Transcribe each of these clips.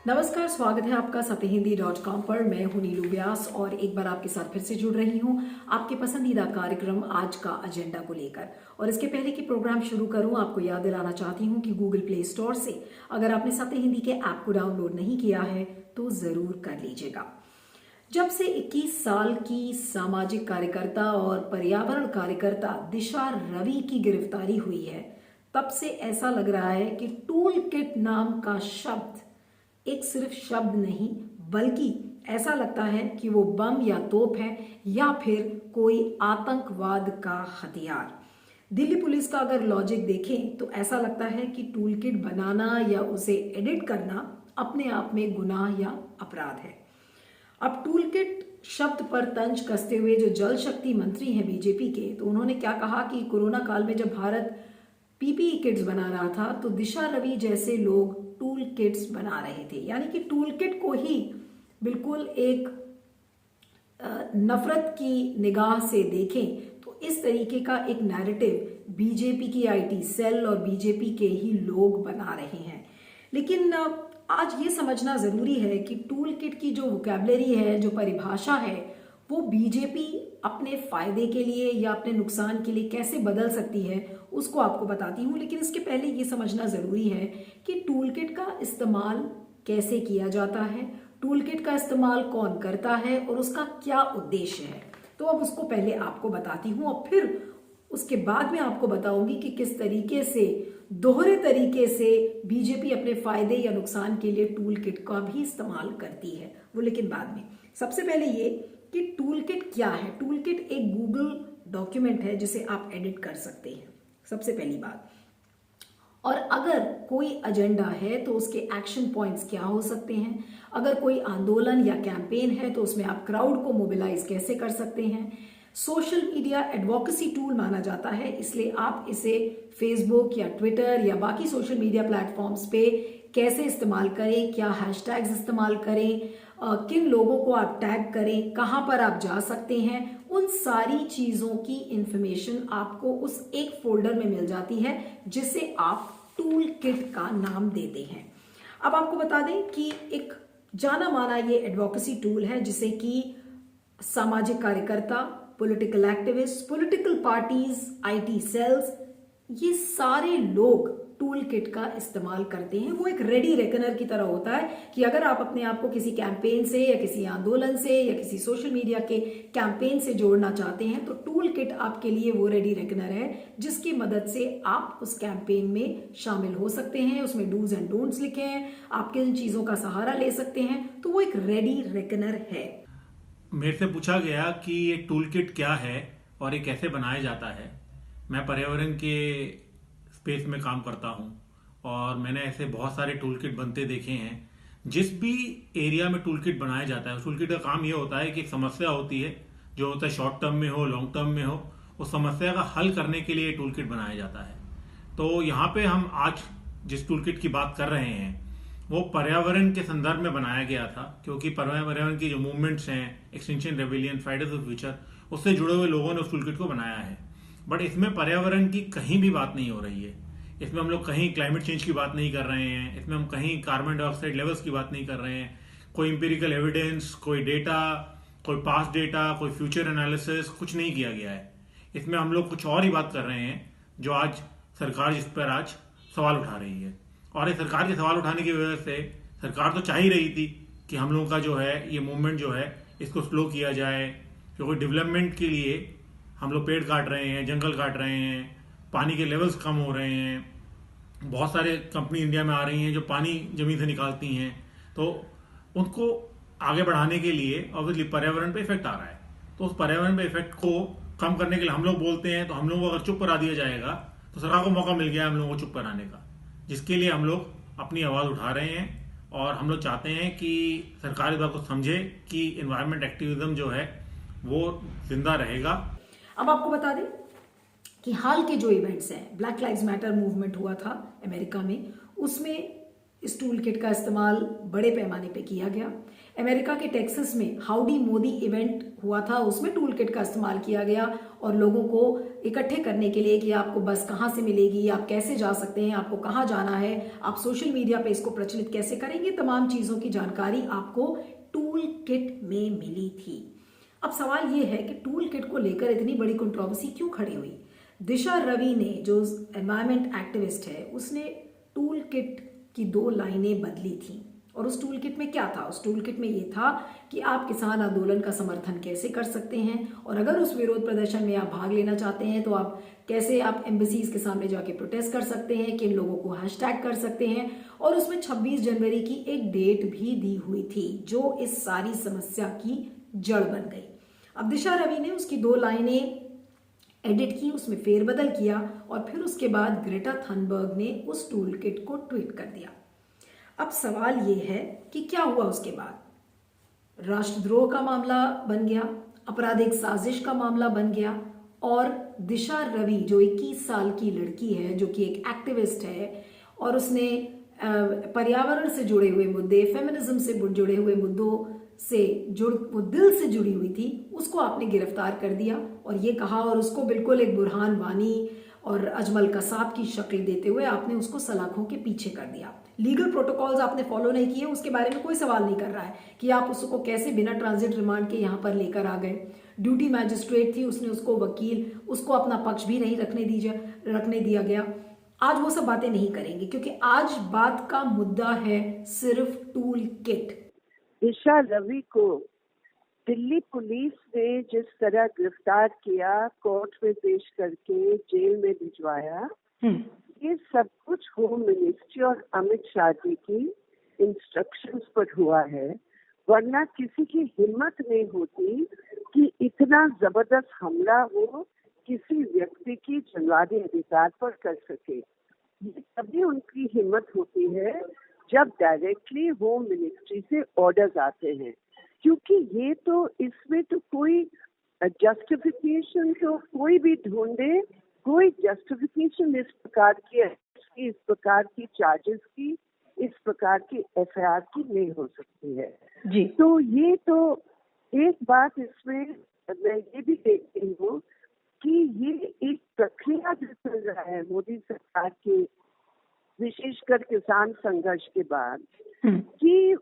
नमस्कार, स्वागत है आपका सत्यहिंदी.com पर। मैं हूं नीलू व्यास और एक बार आपके साथ फिर से जुड़ रही हूं आपके पसंदीदा कार्यक्रम आज का एजेंडा को लेकर। और इसके पहले कि प्रोग्राम शुरू करूं, आपको याद दिलाना चाहती हूं कि गूगल प्ले स्टोर से अगर आपने सत्य हिंदी के ऐप को डाउनलोड नहीं किया है तो जरूर कर लीजिएगा। जब से 21 साल की सामाजिक कार्यकर्ता और पर्यावरण कार्यकर्ता दिशा रवि की गिरफ्तारी हुई है, तब से ऐसा लग रहा है कि टूल किट नाम का शब्द एक सिर्फ शब्द नहीं, बल्कि ऐसा लगता है कि वो बम या तोप है या फिर कोई आतंकवाद का हथियार। दिल्ली पुलिस का अगर लॉजिक देखें तो ऐसा लगता है कि टूल किट बनाना या उसे एडिट करना अपने आप में गुनाह या अपराध है। अब टूल किट शब्द पर तंज कसते हुए जो जल शक्ति मंत्री हैं बीजेपी के, तो उन्होंने क्या कहा कि कोरोना काल में जब भारत पीपीई किट्स बना रहा था तो दिशा रवि जैसे लोग टूल किट्स बना रहे थे। यानी कि टूल किट को ही बिल्कुल एक नफरत की निगाह से देखें तो इस तरीके का एक नैरेटिव बीजेपी की आईटी सेल और बीजेपी के ही लोग बना रहे हैं। लेकिन आज ये समझना जरूरी है कि टूल किट की जो वोकैबुलरी है, जो परिभाषा है, वो बीजेपी अपने फायदे के लिए या अपने नुकसान के लिए कैसे बदल सकती है, उसको आपको बताती हूँ। लेकिन इसके पहले ये समझना जरूरी है कि टूल किट का इस्तेमाल कैसे किया जाता है, टूल किट का इस्तेमाल कौन करता है और उसका क्या उद्देश्य है। तो अब उसको पहले आपको बताती हूँ और फिर उसके बाद में आपको बताऊंगी कि किस तरीके से दोहरे तरीके से बीजेपी अपने फायदे या नुकसान के लिए टूल किट का भी इस्तेमाल करती है, वो लेकिन बाद में। सबसे पहले ये कि टूल किट क्या है। टूल किट एक गूगल डॉक्यूमेंट है जिसे आप एडिट कर सकते हैं, सबसे पहली बात। और अगर कोई एजेंडा है तो उसके एक्शन पॉइंट्स क्या हो सकते हैं। अगर कोई आंदोलन या कैंपेन है तो उसमें आप क्राउड को मोबिलाइज कैसे कर सकते हैं। सोशल मीडिया एडवोकेसी टूल माना जाता है, इसलिए आप इसे फेसबुक या ट्विटर या बाकी सोशल मीडिया प्लेटफॉर्म्स पे कैसे इस्तेमाल करें, क्या हैशटैग्स इस्तेमाल करें, किन लोगों को आप टैग करें, कहां पर आप जा सकते हैं, उन सारी चीजों की इंफॉर्मेशन आपको उस एक फोल्डर में मिल जाती है जिसे आप टूल किट का नाम देते हैं। अब आपको बता दें कि एक जाना माना ये एडवोकेसी टूल है जिसे कि सामाजिक कार्यकर्ता, political activist, political parties, IT cells, ये सारे लोग टूल किट का इस्तेमाल करते हैं। वो एक रेडी रेकनर की तरह होता है कि अगर आप अपने आप को किसी कैंपेन से या किसी आंदोलन से या किसी सोशल मीडिया के कैंपेन से जोड़ना चाहते हैं तो टूल किट आपके लिए वो रेडी रेकनर है जिसकी मदद से आप उस कैंपेन में शामिल हो सकते हैं। उसमें डूज एंड डोंट्स लिखे हैं, आप किन चीजों का सहारा ले सकते हैं, तो वो एक रेडी रेकनर है। मेरे से पूछा गया कि ये टूल किट क्या है और ये कैसे बनाया जाता है। मैं पर्यावरण के स्पेस में काम करता हूँ और मैंने ऐसे बहुत सारे टूल किट बनते देखे हैं। जिस भी एरिया में टूल किट बनाया जाता है उस टूल किट का काम ये होता है कि एक समस्या होती है, जो होता है शॉर्ट टर्म में हो लॉन्ग टर्म में हो, उस समस्या का हल करने के लिए टूल किट बनाया जाता है। तो यहाँ पे हम आज जिस टूल किट की बात कर रहे हैं वो पर्यावरण के संदर्भ में बनाया गया था, क्योंकि पर्यावरण की जो मूवमेंट्स हैं, extinction rebellion, Fridays of future, उससे जुड़े हुए लोगों ने उस टूल किट को बनाया है। बट इसमें पर्यावरण की कहीं भी बात नहीं हो रही है। इसमें हम लोग कहीं क्लाइमेट चेंज की बात नहीं कर रहे हैं, इसमें हम कहीं कार्बन डाइऑक्साइड लेवल्स की बात नहीं कर रहे हैं। कोई इंपेरिकल एविडेंस, कोई डेटा, कोई पास्ट डेटा, कोई फ्यूचर एनालिसिस कुछ नहीं किया गया है। इसमें हम लोग कुछ और ही बात कर रहे हैं जो आज सरकार जिस पर आज सवाल उठा रही है। और ये सरकार के सवाल उठाने की वजह से सरकार तो चाह ही रही थी कि हम लोगों का जो है ये मूवमेंट जो है इसको स्लो किया जाए, क्योंकि डेवलपमेंट के लिए हम लोग पेड़ काट रहे हैं, जंगल काट रहे हैं, पानी के लेवल्स कम हो रहे हैं, बहुत सारे कंपनी इंडिया में आ रही हैं जो पानी जमीन से निकालती हैं, तो उनको आगे बढ़ाने के लिए ऑब्वियसली पर्यावरण पे इफेक्ट आ रहा है। तो उस पर्यावरण पे इफेक्ट को कम करने के लिए हम लोग बोलते हैं, तो हम लोगों को अगर चुप करा दिया जाएगा तो सरकार को मौका मिल गया हम लोगों को चुप कराने का, जिसके लिए हम लोग अपनी आवाज उठा रहे हैं। और हम लोग चाहते हैं कि सरकार इस बात को समझे कि एनवायरमेंट एक्टिविज्म जो है वो जिंदा रहेगा। अब आपको बता दें कि हाल के जो इवेंट्स हैं, ब्लैक लाइव्स मैटर मूवमेंट हुआ था अमेरिका में, उसमें इस टूल किट का इस्तेमाल बड़े पैमाने पे किया गया। अमेरिका के टेक्सास में हाउडी मोदी इवेंट हुआ था, उसमें टूल किट का इस्तेमाल किया गया और लोगों को इकट्ठे करने के लिए कि आपको बस कहाँ से मिलेगी, आप कैसे जा सकते हैं, आपको कहाँ जाना है, आप सोशल मीडिया पे इसको प्रचलित कैसे करेंगे, तमाम चीज़ों की जानकारी आपको टूल किट में मिली थी। अब सवाल ये है कि टूल किट को लेकर इतनी बड़ी कंट्रोवर्सी क्यों खड़ी हुई। दिशा रवि ने, जो एनवायरमेंट एक्टिविस्ट है, उसने टूल किट की 2 लाइनें बदली थी। और उस टूल किट में क्या था? उस टूल किट में ये था कि आप किसान आंदोलन का समर्थन कैसे कर सकते हैं, और अगर उस विरोध प्रदर्शन में आप भाग लेना चाहते हैं तो आप कैसे आप एम्बेसीज के सामने जाके प्रोटेस्ट कर सकते हैं, किन लोगों को हैशटैग कर सकते हैं। और उसमें 26 जनवरी की एक डेट भी दी हुई थी जो इस सारी समस्या की जड़ बन गई। अब दिशा रवि ने उसकी 2 लाइनें एडिट की, उसमें फेरबदल किया और फिर उसके बाद ग्रेटा थनबर्ग ने उस टूल किट को ट्वीट कर दिया। अब सवाल ये है कि क्या हुआ उसके बाद? राष्ट्रद्रोह का मामला बन गया, आपराधिक साजिश का मामला बन गया और दिशा रवि जो 21 साल की लड़की है, जो कि एक एक्टिविस्ट है और उसने पर्यावरण से जुड़े हुए मुद्दे, फेमिनिज्म से जुड़े हुए मुद्दों से वो दिल से जुड़ी हुई थी, उसको आपने गिरफ्तार कर दिया और ये कहा, और उसको बिल्कुल एक बुरहान वानी और अजमल कसाब की शक्ल देते हुए आपने उसको सलाखों के पीछे कर दिया। लीगल प्रोटोकॉल्स आपने फॉलो नहीं किए, उसके बारे में कोई सवाल नहीं कर रहा है कि आप उसको कैसे बिना ट्रांजिट रिमांड के यहाँ पर लेकर आ गए। ड्यूटी मैजिस्ट्रेट थी, उसने उसको वकील, उसको अपना पक्ष भी नहीं रखने दिया गया। आज वो सब बातें नहीं करेंगे क्योंकि आज बात का मुद्दा है सिर्फ टूल किट। दिशा रवि को दिल्ली पुलिस ने जिस तरह गिरफ्तार किया, कोर्ट में पेश करके जेल में भिजवाया, ये सब कुछ होम मिनिस्ट्री और अमित शाह जी की इंस्ट्रक्शंस पर हुआ है, वरना किसी की हिम्मत नहीं होती कि इतना जबरदस्त हमला वो किसी व्यक्ति की जनवादी अधिकार पर कर सके। ये तभी उनकी हिम्मत होती है जब डायरेक्टली होम मिनिस्ट्री से ऑर्डर्स आते हैं, क्योंकि ये तो इसमें तो कोई जस्टिफिकेशन तो कोई भी ढूंढे, कोई जस्टिफिकेशन इस प्रकार की इस प्रकार की चार्जेस की, इस प्रकार की एफआईआर की नहीं हो सकती है जी। तो ये तो एक बात इसमें मैं ये भी देखती हूँ कि ये एक प्रक्रिया जो चल रहा है मोदी सरकार के, विशेषकर किसान संघर्ष के बाद, कि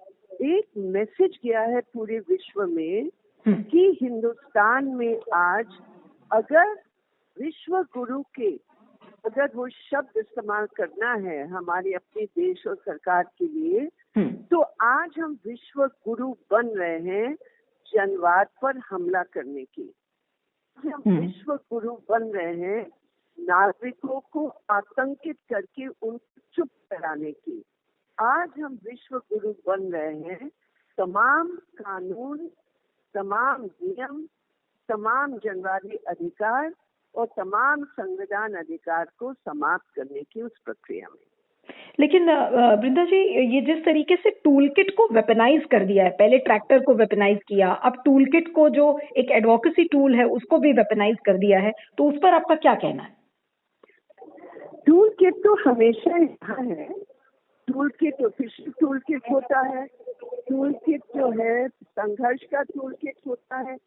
एक मैसेज गया है पूरे विश्व में कि हिंदुस्तान में आज अगर विश्व गुरु के, अगर वो शब्द इस्तेमाल करना है हमारे अपने देश और सरकार के लिए, तो आज हम विश्व गुरु बन रहे हैं जनवाद पर हमला करने की। हम विश्व गुरु बन रहे हैं नागरिकों को आतंकित करके उनको चुप कराने की। आज हम विश्व गुरु बन रहे हैं तमाम कानून, तमाम नियम, तमाम जनवादी अधिकार और तमाम संविधान अधिकार को समाप्त करने की उस प्रक्रिया में। लेकिन वृंदा जी, ये जिस तरीके से टूल किट को वेपनाइज कर दिया है, पहले ट्रैक्टर को वेपनाइज किया, अब टूल किट को जो एक एडवोकेसी टूल है उसको भी वेपनाइज कर दिया है, तो उस पर आपका क्या कहना है? टूल किट तो हमेशा यहाँ है। Tool kit official tool kit होता है, टूल किट जो है संघर्ष का टूल किट होता है,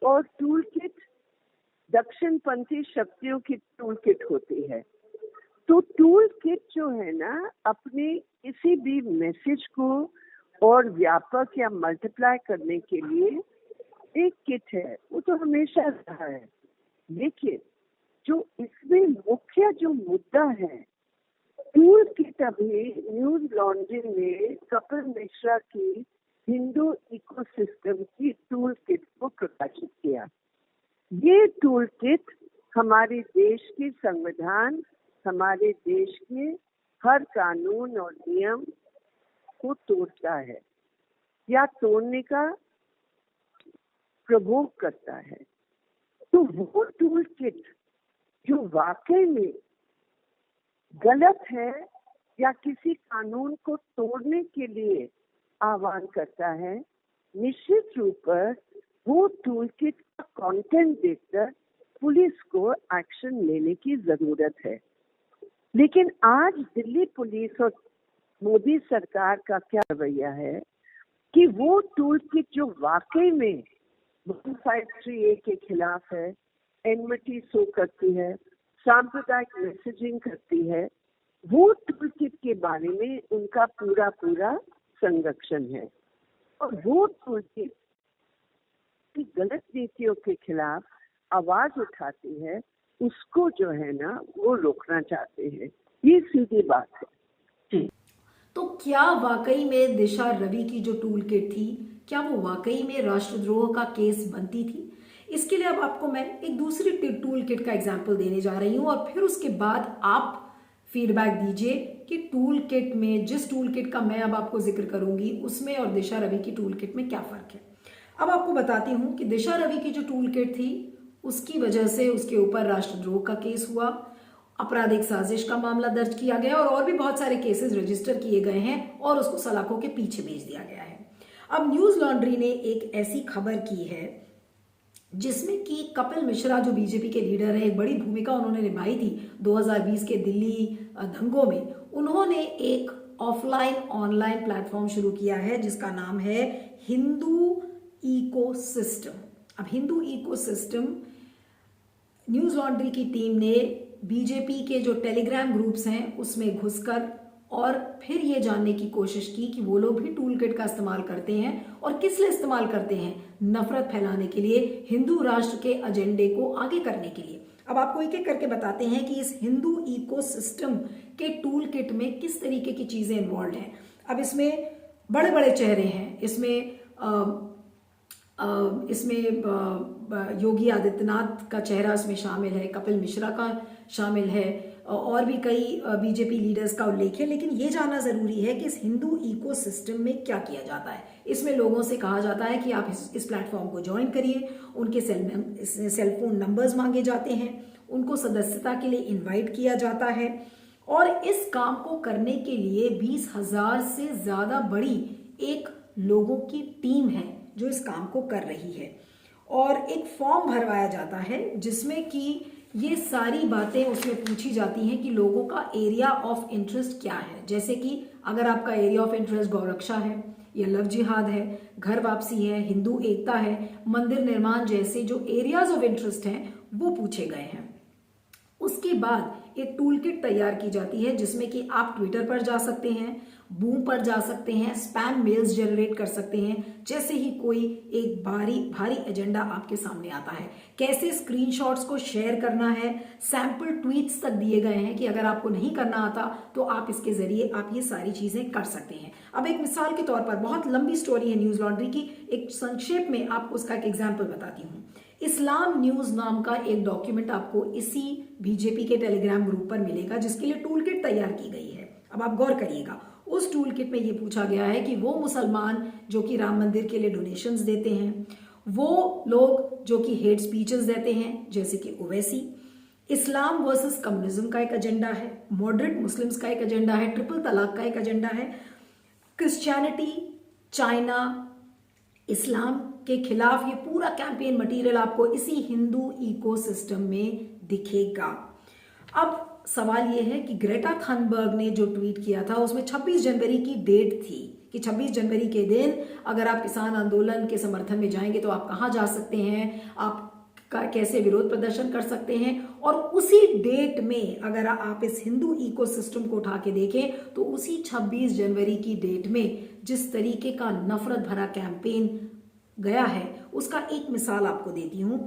और टूल किट दक्षिणपंथी शक्तियों की टूल किट होती है। तो टूल किट जो है ना, अपने किसी भी मैसेज को और व्यापक या मल्टीप्लाई करने के लिए एक किट है, वो तो हमेशा रहा है। लेकिन जो इसमें मुख्य जो मुद्दा है, टूल किट अभी न्यूज लॉन्ड्री ने कपिल मिश्रा की हिंदू इकोसिस्टम की टूल किट को प्रकाशित किया। ये टूल किट हमारे देश की संविधान, हमारे देश के हर कानून और नियम को तोड़ता है या तोड़ने का प्रभोग करता है। तो वो टूल किट जो वाकई में गलत है या किसी कानून को तोड़ने के लिए आह्वान करता है, निश्चित रूप पर वो टूल किट का कंटेंट देखकर पुलिस को एक्शन लेने की जरूरत है। लेकिन आज दिल्ली पुलिस और मोदी सरकार का क्या रवैया है कि वो टूल किट जो वाकई में 1538 के खिलाफ है, एनमिटी सो करती है, सांप्रदायिक मैसेजिंग करती है, वो टूल किट के बारे में उनका पूरा पूरा संरक्षण है। और वो टूल किट गलत नीतियों के खिलाफ आवाज उठाती है, उसको जो है ना वो रोकना चाहते हैं। ये सीधी बात है। तो क्या वाकई में दिशा रवि की जो टूल किट थी, क्या वो वाकई में राष्ट्रद्रोह का केस बनती थी? इसके लिए अब आपको मैं एक दूसरी टूल किट का एग्जाम्पल देने जा रही हूं और फिर उसके बाद आप फीडबैक दीजिए कि टूल किट में, जिस टूल किट का मैं अब आपको जिक्र करूंगी, उसमें और दिशा रवि की टूल किट में क्या फर्क है। अब आपको बताती हूं कि दिशा रवि की जो टूल किट थी, उसकी वजह से उसके ऊपर राष्ट्रद्रोह का केस हुआ, आपराधिक साजिश का मामला दर्ज किया गया और भी बहुत सारे केसेस रजिस्टर किए गए हैं और उसको सलाखों के पीछे भेज दिया गया है। अब न्यूज लॉन्ड्री ने एक ऐसी खबर की है जिसमें कि कपिल मिश्रा जो बीजेपी के लीडर है, एक बड़ी भूमिका उन्होंने निभाई थी 2020 के दिल्ली दंगों में। उन्होंने एक ऑफलाइन ऑनलाइन प्लेटफॉर्म शुरू किया है जिसका नाम है हिंदू इकोसिस्टम। अब हिंदू इकोसिस्टम, न्यूज लॉन्ड्री की टीम ने बीजेपी के जो टेलीग्राम ग्रुप्स हैं उसमें घुसकर और फिर ये जानने की कोशिश की कि वो लोग भी टूल किट का इस्तेमाल करते हैं और किस लिए इस्तेमाल करते हैं, नफरत फैलाने के लिए, हिंदू राष्ट्र के एजेंडे को आगे करने के लिए। अब आपको एक एक करके बताते हैं कि इस हिंदू इकोसिस्टम के टूल किट में किस तरीके की चीजें इन्वॉल्व हैं। अब इसमें बड़े बड़े चेहरे हैं, इसमें योगी आदित्यनाथ का चेहरा इसमें शामिल है, कपिल मिश्रा का शामिल है और भी कई बीजेपी लीडर्स का उल्लेख है। लेकिन ये जानना जरूरी है कि इस हिंदू इकोसिस्टम में क्या किया जाता है। इसमें लोगों से कहा जाता है कि आप इस प्लेटफॉर्म को ज्वाइन करिए, उनके सेल फोन नंबर्स मांगे जाते हैं, उनको सदस्यता के लिए इन्वाइट किया जाता है और इस काम को करने के लिए 20,000 से ज्यादा बड़ी एक लोगों की टीम है जो इस काम को कर रही है और एक फॉर्म भरवाया जाता है जिसमें कि ये सारी बातें उसमें पूछी जाती हैं कि लोगों का एरिया ऑफ इंटरेस्ट क्या है। जैसे कि अगर आपका एरिया ऑफ इंटरेस्ट गौरक्षा है या लव जिहाद है, घर वापसी है, हिंदू एकता है, मंदिर निर्माण जैसे जो एरियाज ऑफ इंटरेस्ट हैं वो पूछे गए हैं। उसके बाद एक टूल किट तैयार की जाती है जिसमें कि आप ट्विटर पर जा सकते हैं, बूम पर जा सकते हैं, स्पैम मेल्स जनरेट कर सकते हैं। जैसे ही कोई एक भारी एजेंडा आपके सामने आता है, कैसे स्क्रीनशॉट्स को शेयर करना है, सैंपल ट्वीट्स तक दिए गए हैं कि अगर आपको नहीं करना आता तो आप इसके जरिए आप ये सारी चीजें कर सकते हैं। अब एक मिसाल के तौर पर, बहुत लंबी स्टोरी है न्यूज लॉन्ड्री की, एक संक्षेप में आपको उसका एक एग्जाम्पल बताती हूँ। इस्लाम न्यूज नाम का एक डॉक्यूमेंट आपको इसी बीजेपी के टेलीग्राम ग्रुप पर मिलेगा जिसके लिए टूल किट तैयार की गई है। अब आप गौर करिएगा, उस टूल किट में ये पूछा गया है कि वो मुसलमान जो कि राम मंदिर के लिए डोनेशंस देते हैं, वो लोग जो कि हेट स्पीचेस देते हैं जैसे कि ओवैसी, इस्लाम वर्सेस कम्युनिज्म का एक एजेंडा है, मॉडरेट मुस्लिम्स का एक एजेंडा है, ट्रिपल तलाक का एक एजेंडा है, क्रिश्चियनिटी, चाइना, इस्लाम के खिलाफ, ये पूरा कैंपेन मटेरियल आपको इसी हिंदू इकोसिस्टम में दिखेगा। अब सवाल ये है कि ग्रेटा थनबर्ग ने जो ट्वीट किया था उसमें 26 जनवरी की डेट थी कि 26 जनवरी के दिन अगर आप किसान आंदोलन के समर्थन में जाएंगे तो आप कहाँ जा सकते हैं, आप कैसे विरोध प्रदर्शन कर सकते हैं। और उसी डेट में अगर आप इस हिंदू इकोसिस्टम को उठा के देखें तो उसी 26 जनवरी की डेट में जिस तरीके का नफरत भरा कैंपेन गया है उसका एक मिसाल आपको देती हूं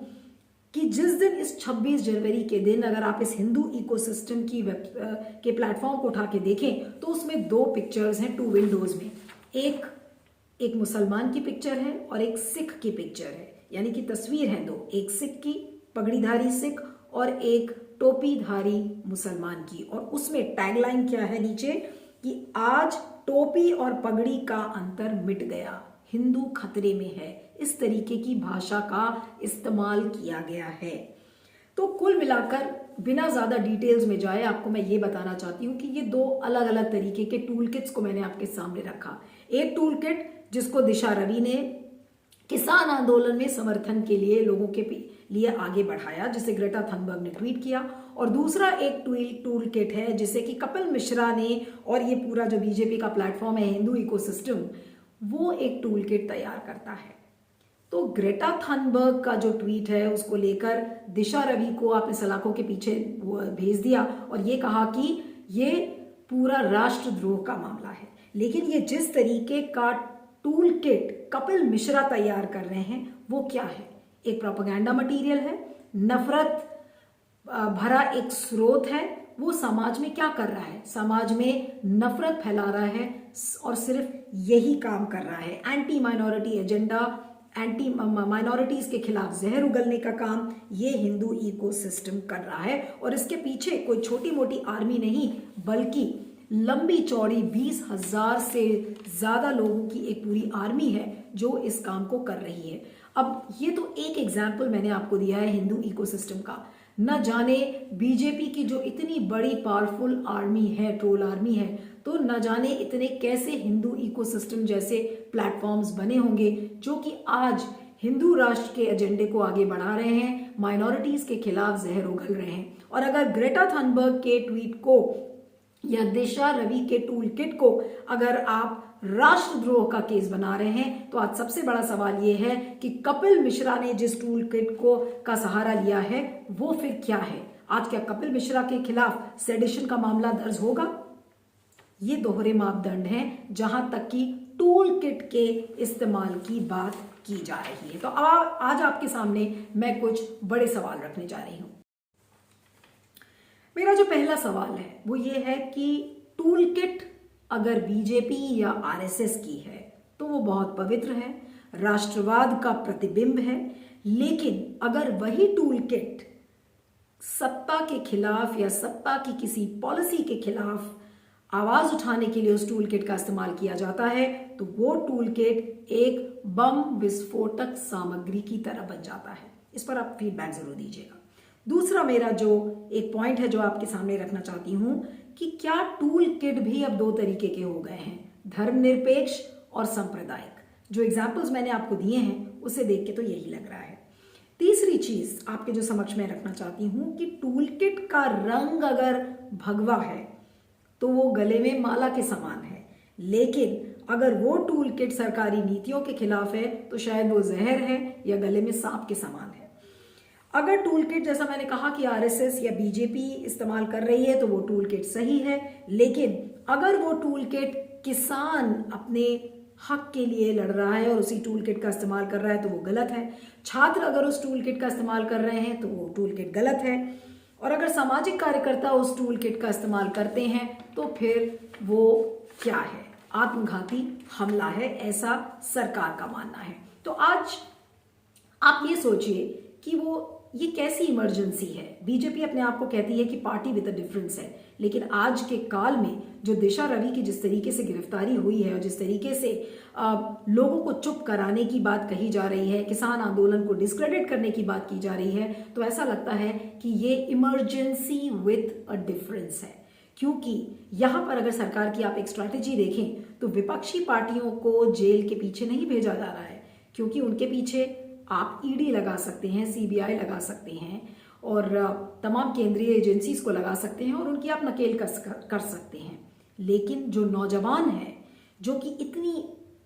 कि जिस दिन इस 26 जनवरी के दिन अगर आप इस हिंदू इकोसिस्टम की के प्लेटफॉर्म को उठा के देखें तो उसमें दो पिक्चर्स हैं, टू विंडोज में, एक मुसलमान की पिक्चर है और एक सिख की पिक्चर है, यानी कि तस्वीर है दो, एक सिख की पगड़ीधारी सिख और एक टोपीधारी मुसलमान की। और उसमें टैगलाइन क्या है नीचे कि आज टोपी और पगड़ी का अंतर मिट गया, हिंदू खतरे में है। इस तरीके की भाषा का इस्तेमाल किया गया है। तो कुल मिलाकर बिना ज्यादा डिटेल्स में जाए आपको मैं ये बताना चाहती हूँ कि ये दो अलग अलग तरीके के टूल किट्स को मैंने आपके सामने रखा। एक टूल किट जिसको दिशा रवि ने किसान आंदोलन में समर्थन के लिए लोगों के लिए आगे बढ़ाया, जिसे ग्रेटा थनबर्ग ने ट्वीट किया, और दूसरा एक टूल किट है जिसे कि कपिल मिश्रा ने, और ये पूरा जो बीजेपी का प्लेटफॉर्म है हिंदू इकोसिस्टम, वो एक टूल किट तैयार करता है। तो ग्रेटा थनबर्ग का जो ट्वीट है उसको लेकर दिशा रवि को आपने सलाखों के पीछे भेज दिया और ये कहा कि ये पूरा राष्ट्रद्रोह का मामला है। लेकिन ये जिस तरीके का टूल किट कपिल मिश्रा तैयार कर रहे हैं वो क्या है? एक प्रोपेगेंडा मटेरियल है, नफरत भरा एक स्रोत है। वो समाज में क्या कर रहा है? समाज में नफरत फैला रहा है और सिर्फ यही काम कर रहा है। Anti minority agenda, anti minorities के खिलाफ जहर उगलने का काम ये हिंदू इकोसिस्टम कर रहा है। और इसके पीछे कोई छोटी मोटी आर्मी नहीं बल्कि लंबी चौड़ी 20,000 से ज्यादा लोगों की एक पूरी आर्मी है जो इस काम को कर रही है। अब ये तो एक एग्जाम्पल मैंने आपको दिया है हिंदू इकोसिस्टम का। न जाने बीजेपी की जो इतनी बड़ी पावरफुल आर्मी है, ट्रोल आर्मी है, तो न जाने इतने कैसे हिंदू इकोसिस्टम जैसे प्लेटफॉर्म्स बने होंगे जो कि आज हिंदू राष्ट्र के एजेंडे को आगे बढ़ा रहे हैं, माइनॉरिटीज के खिलाफ जहर उगल रहे हैं। और अगर ग्रेटा थनबर्ग के ट्वीट को या दिशा रवि के टूल किट को अगर आप राष्ट्रद्रोह का केस बना रहे हैं तो आज सबसे बड़ा सवाल यह है कि कपिल मिश्रा ने जिस टूल किट को का सहारा लिया है वो फिर क्या है? आज क्या कपिल मिश्रा के खिलाफ सेडिशन का मामला दर्ज होगा? ये दोहरे मापदंड हैं जहां तक कि टूल किट के इस्तेमाल की बात की जा रही है। तो आज आपके सामने मैं कुछ बड़े सवाल रखने जा रही हूं। मेरा जो पहला सवाल है वो ये है कि टूल किट अगर बीजेपी या आरएसएस की है तो वो बहुत पवित्र है, राष्ट्रवाद का प्रतिबिंब है। लेकिन अगर वही टूल किट सत्ता के खिलाफ या सत्ता की किसी पॉलिसी के खिलाफ आवाज उठाने के लिए उस टूल किट का इस्तेमाल किया जाता है तो वो टूल किट एक बम विस्फोटक सामग्री की तरह बन जाता है। इस पर आप फीडबैक जरूर दीजिएगा। दूसरा मेरा जो एक पॉइंट है जो आपके सामने रखना चाहती हूं कि क्या टूल किट भी अब दो तरीके के हो गए हैं, धर्मनिरपेक्ष और सांप्रदायिक। जो एग्जाम्पल्स मैंने आपको दिए हैं उसे देख के तो यही लग रहा है। तीसरी चीज आपके जो समक्ष में रखना चाहती हूं कि टूल किट का रंग अगर भगवा है तो वो गले में माला के समान है, लेकिन अगर वो टूल किट सरकारी नीतियों के खिलाफ है तो शायद वो जहर है या गले में सांप के समान है। अगर टूल किट जैसा मैंने कहा कि आरएसएस या बीजेपी इस्तेमाल कर रही है तो वो टूल किट सही है, लेकिन अगर वो टूल किट किसान अपने हक के लिए लड़ रहा है और उसी टूल किट का इस्तेमाल कर रहा है तो वो गलत है। छात्र अगर उस टूल किट का इस्तेमाल कर रहे हैं तो वो टूल किट गलत है। और अगर सामाजिक कार्यकर्ता उस टूल किट का इस्तेमाल करते हैं तो फिर वो क्या है? आत्मघाती हमला है, ऐसा सरकार का मानना है। तो आज आप ये सोचिए कि ये कैसी इमरजेंसी है। बीजेपी अपने आप को कहती है कि पार्टी विद अ डिफरेंस है, लेकिन आज के काल में जो दिशा रवि की जिस तरीके से गिरफ्तारी हुई है और जिस तरीके से लोगों को चुप कराने की बात कही जा रही है, किसान आंदोलन को डिस्क्रेडिट करने की बात की जा रही है, तो ऐसा लगता है कि ये इमरजेंसी विद अ डिफरेंस है। क्योंकि यहां पर अगर सरकार की आप एक स्ट्रैटेजी देखें तो विपक्षी पार्टियों को जेल के पीछे नहीं भेजा जा रहा है, क्योंकि उनके पीछे आप ईडी लगा सकते हैं, सीबीआई लगा सकते हैं और तमाम केंद्रीय एजेंसीज को लगा सकते हैं और उनकी आप नकेल कर सकते हैं। लेकिन जो नौजवान है जो कि इतनी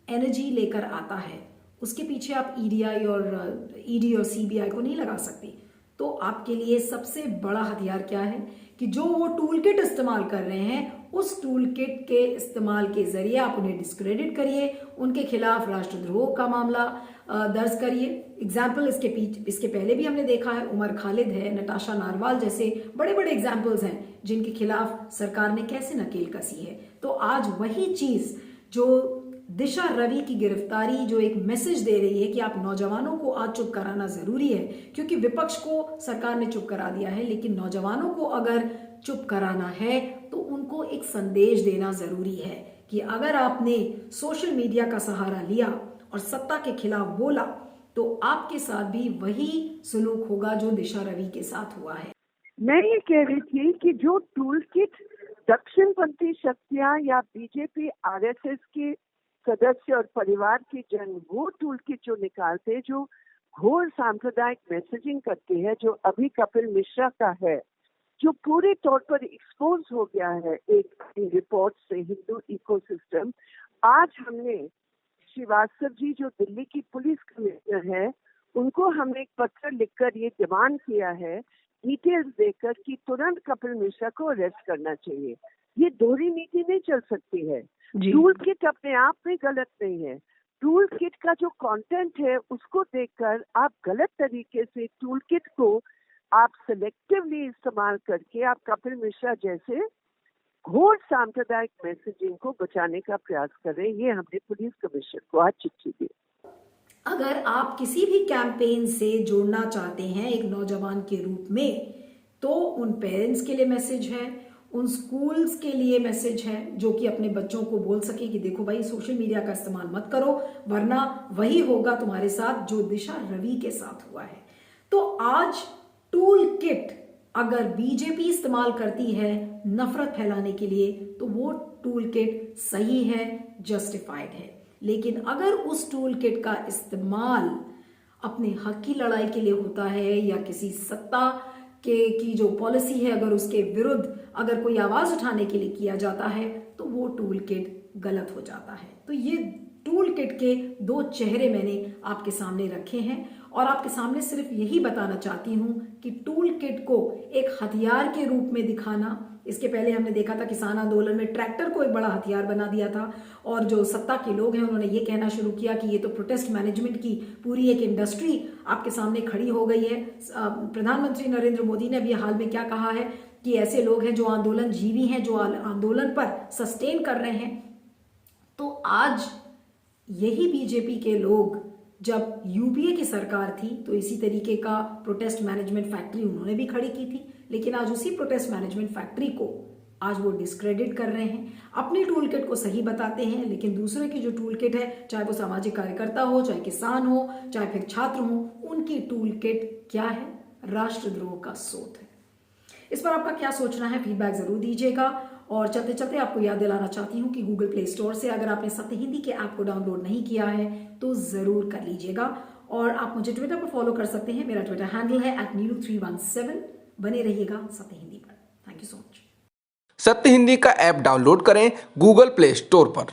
एनर्जी लेकर आता है उसके पीछे आप ईडी और सीबीआई को नहीं लगा सकते। तो आपके लिए सबसे बड़ा हथियार क्या है कि जो वो टूल किट इस्तेमाल कर रहे हैं उस टूल किट के इस्तेमाल के जरिए आप उन्हें डिस्क्रेडिट करिए, उनके खिलाफ राष्ट्रद्रोह का मामला दर्ज करिए। एग्जाम्पल इसके पहले भी हमने देखा है, उमर खालिद है, नताशा नारवाल जैसे बड़े बड़े एग्जाम्पल्स हैं जिनके खिलाफ सरकार ने कैसे नकेल कसी है। तो आज वही चीज जो दिशा रवि की गिरफ्तारी जो एक मैसेज दे रही है कि आप नौजवानों को आज चुप कराना जरूरी है, क्योंकि विपक्ष को सरकार ने चुप करा दिया है, लेकिन नौजवानों को अगर चुप कराना है तो उनको एक संदेश देना जरूरी है कि अगर आपने सोशल मीडिया का सहारा लिया और सत्ता के खिलाफ बोला तो आपके साथ भी वही सुलूक होगा जो दिशा रवि के साथ हुआ है। मैं ये कह रही थी कि जो टूल किट दक्षिणपंथी शक्तियां या बीजेपी आरएसएस के सदस्य और परिवार के जन वो टूल किट जो निकालते, जो घोर सांप्रदायिक मैसेजिंग करते हैं, जो अभी कपिल मिश्रा का है, जो पूरे तौर पर एक्सपोज हो गया है एक रिपोर्ट से हिंदू इकोसिस्टम। आज हमने श्रीवास्तव जी जो दिल्ली की पुलिस कमिश्नर है, उनको हमने एक पत्र लिखकर ये डिमांड किया है, डिटेल्स देकर कि तुरंत कपिल मिश्रा को अरेस्ट करना चाहिए। ये दोहरी नीति नहीं चल सकती है। जी। टूल किट अपने आप में गलत नहीं है, टूल किट का जो कंटेंट है उसको देखकर आप गलत तरीके से टूल किट को आप सिलेक्टिवली इस्तेमाल करके आप कपिल मिश्रा जैसे घोर सांप्रदायिक मैसेजिंग को बचाने का प्रयास कर रहे हैं। ये हमने पुलिस कमिश्नर को आज चिट्ठी दी। अगर आप किसी भी कैंपेन से जुड़ना चाहते हैं एक नौजवान के रूप में, तो उन पेरेंट्स के लिए मैसेज है, उन स्कूल्स के लिए मैसेज है जो कि अपने बच्चों को बोल सके कि देखो भाई सोशल मीडिया का इस्तेमाल मत करो, वरना वही होगा तुम्हारे साथ जो दिशा रवि के साथ हुआ है। तो आज टूल किट अगर बीजेपी इस्तेमाल करती है नफरत फैलाने के लिए, तो वो टूल किट सही है, जस्टिफाइड है। लेकिन अगर उस टूल किट का इस्तेमाल अपने हक की लड़ाई के लिए होता है या किसी सत्ता की जो पॉलिसी है अगर उसके विरुद्ध अगर कोई आवाज उठाने के लिए किया जाता है, तो वो टूल किट गलत हो जाता है। तो ये टूल किट के दो चेहरे मैंने आपके सामने रखे हैं और आपके सामने सिर्फ यही बताना चाहती हूं कि टूल किट को एक हथियार के रूप में दिखाना, इसके पहले हमने देखा था किसान आंदोलन में ट्रैक्टर को एक बड़ा हथियार बना दिया था और जो सत्ता के लोग हैं उन्होंने ये कहना शुरू किया कि ये तो प्रोटेस्ट मैनेजमेंट की पूरी एक इंडस्ट्री आपके सामने खड़ी हो गई है। प्रधानमंत्री नरेंद्र मोदी ने अभी हाल में क्या कहा है कि ऐसे लोग हैं जो आंदोलन जीवी हैं, जो आंदोलन पर सस्टेन कर रहे हैं। तो आज यही बीजेपी के लोग जब यूपीए की सरकार थी तो इसी तरीके का प्रोटेस्ट मैनेजमेंट फैक्ट्री उन्होंने भी खड़ी की थी, लेकिन आज उसी प्रोटेस्ट मैनेजमेंट फैक्ट्री को आज वो डिस्क्रेडिट कर रहे हैं, अपनी टूल किट को सही बताते हैं, लेकिन दूसरे की जो टूल किट है, चाहे वो सामाजिक कार्यकर्ता हो, चाहे किसान हो, चाहे फिर छात्र हो, उनकी टूल किट क्या है? राष्ट्रद्रोह का स्रोत है। इस पर आपका क्या सोचना है? फीडबैक जरूर दीजिएगा। और चलते चलते आपको याद दिलाना चाहती हूं कि गूगल प्ले स्टोर से अगर आपने सत्य हिंदी के ऐप को डाउनलोड नहीं किया है तो जरूर कर लीजिएगा। और आप मुझे ट्विटर पर फॉलो कर सकते हैं, मेरा ट्विटर हैंडल है @neelu317। बने रहिएगा सत्य हिंदी पर। Thank you so much. सत्य हिंदी का ऐप डाउनलोड करें गूगल प्ले स्टोर पर।